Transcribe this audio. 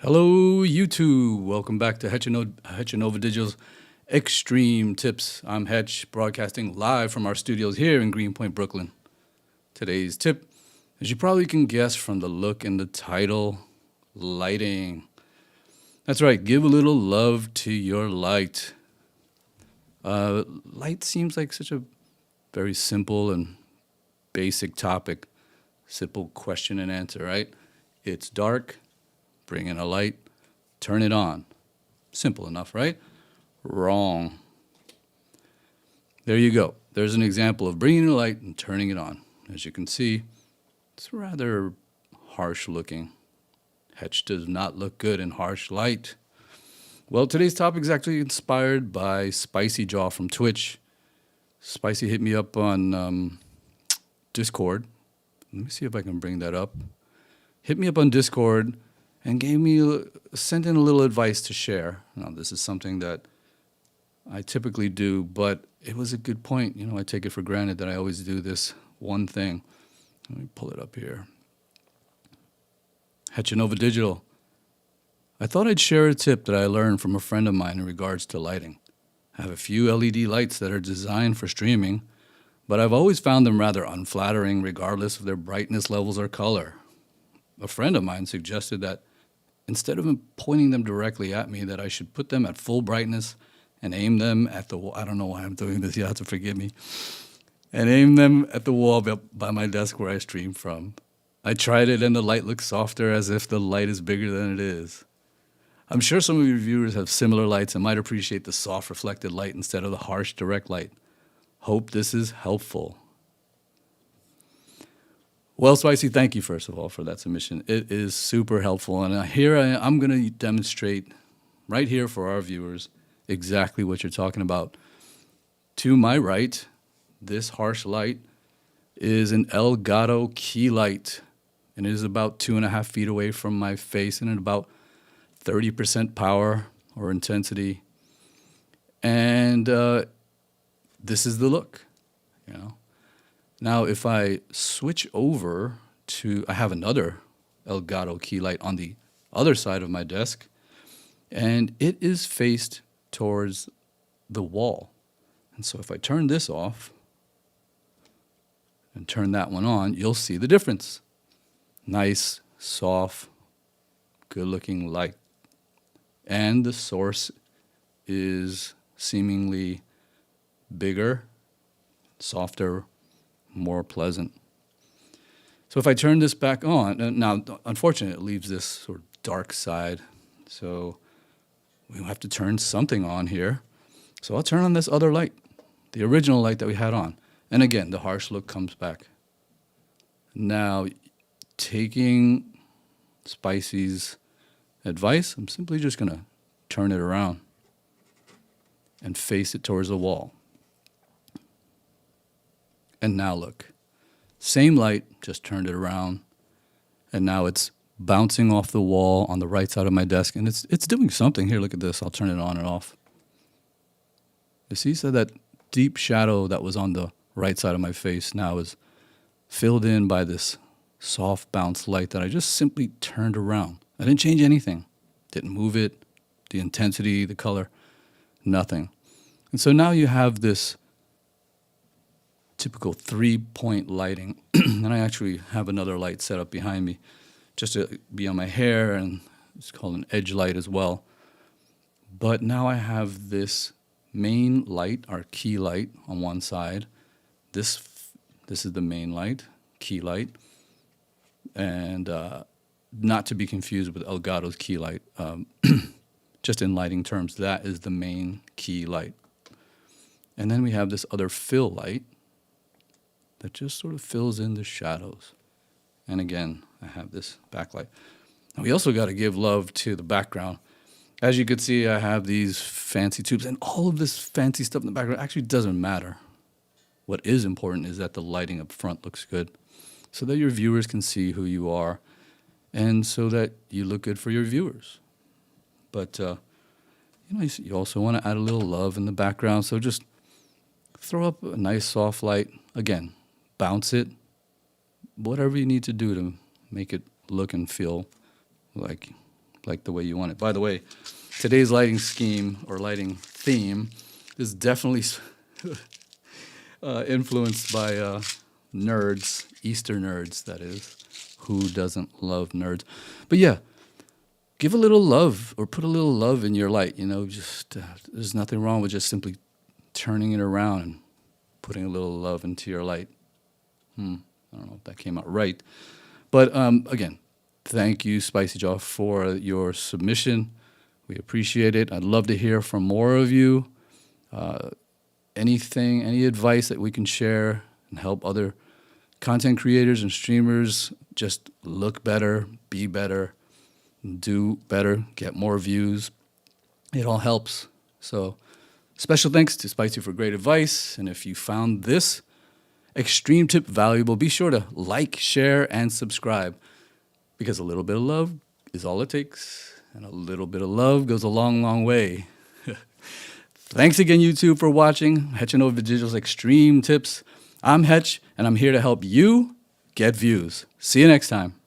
Hello, YouTube. Welcome back to Hechanova Digital's Extreme Tips. I'm Hech, broadcasting live from our studios here in Greenpoint, Brooklyn. Today's tip, as you probably can guess from the look in the title, lighting. That's right, give a little love to your light. Light seems like such a very simple and basic topic. Simple question and answer, right? It's dark. Bring in a light, turn it on. Simple enough, right? Wrong. There you go. There's an example of bringing in a light and turning it on. As you can see, it's rather harsh looking. Hech does not look good in harsh light. Well, today's topic is actually inspired by Spicy Jaw from Twitch. Spicy hit me up on Discord. Let me see if I can bring that up. Hit me up on Discord and sent in a little advice to share. Now, this is something that I typically do, but it was a good point. You know, I take it for granted that I always do this one thing. Let me pull it up here. Hechanova Digital. I thought I'd share a tip that I learned from a friend of mine in regards to lighting. I have a few LED lights that are designed for streaming, but I've always found them rather unflattering regardless of their brightness levels or color. A friend of mine suggested that instead of pointing them directly at me, that I should put them at full brightness and aim them at the wall. I don't know why I'm doing this. You have to forgive me. And aim them at the wall by my desk where I stream from. I tried it and the light looks softer, as if the light is bigger than it is. I'm sure some of your viewers have similar lights and might appreciate the soft reflected light instead of the harsh direct light. Hope this is helpful. Well, Spicy, thank you, first of all, for that submission. It is super helpful. And I'm going to demonstrate right here for our viewers exactly what you're talking about. To my right, this harsh light is an Elgato key light. And it is about 2.5 feet away from my face and at about 30% power or intensity. And this is the look, you know. Now, if I switch over to, I have another Elgato key light on the other side of my desk, and it is faced towards the wall. And so if I turn this off and turn that one on, you'll see the difference. Nice, soft, good-looking light. And the source is seemingly bigger, softer, more pleasant. So if I turn this back on, now unfortunately it leaves this sort of dark side, so we have to turn something on here. So I'll turn on this other light, the original light that we had on. And again, the harsh look comes back. Now, taking Spicy's advice, I'm simply just going to turn it around and face it towards the wall. And now look, same light, just turned it around, and now it's bouncing off the wall on the right side of my desk, and it's doing something. Here, look at this. I'll turn it on and off. You see, so that deep shadow that was on the right side of my face now is filled in by this soft bounce light that I just simply turned around. I didn't change anything. Didn't move it, the intensity, the color, nothing. And so now you have this typical 3-point lighting. And I actually have another light set up behind me just to be on my hair, and it's called an edge light as well. But now I have this main light, our key light, on one side. This is the main light, key light, and not to be confused with Elgato's key light. Just in lighting terms, that is the main key light. And then we have this other fill light that just sort of fills in the shadows. And again, I have this backlight. And we also got to give love to the background. As you can see, I have these fancy tubes, and all of this fancy stuff in the background actually doesn't matter. What is important is that the lighting up front looks good, so that your viewers can see who you are, and so that you look good for your viewers. But you also want to add a little love in the background, so just throw up a nice soft light. Again, bounce it, whatever you need to do to make it look and feel like like the way you want it. By the way, today's lighting scheme or lighting theme is definitely influenced by nerds, Easter nerds, that is. Who doesn't love nerds? But yeah, give a little love or put a little love in your light. Just there's nothing wrong with just simply turning it around and putting a little love into your light. I don't know if that came out right. But again, thank you, Spicy Jaw, for your submission. We appreciate it. I'd love to hear from more of you. Any advice that we can share and help other content creators and streamers just look better, be better, do better, get more views. It all helps. So special thanks to Spicy for great advice. And if you found this extreme tip valuable, be sure to like, share, and subscribe, because a little bit of love is all it takes. And a little bit of love goes a long, long way. Thanks again, YouTube, for watching Hechanova Digital's Extreme Tips. I'm Hech, and I'm here to help you get views. See you next time.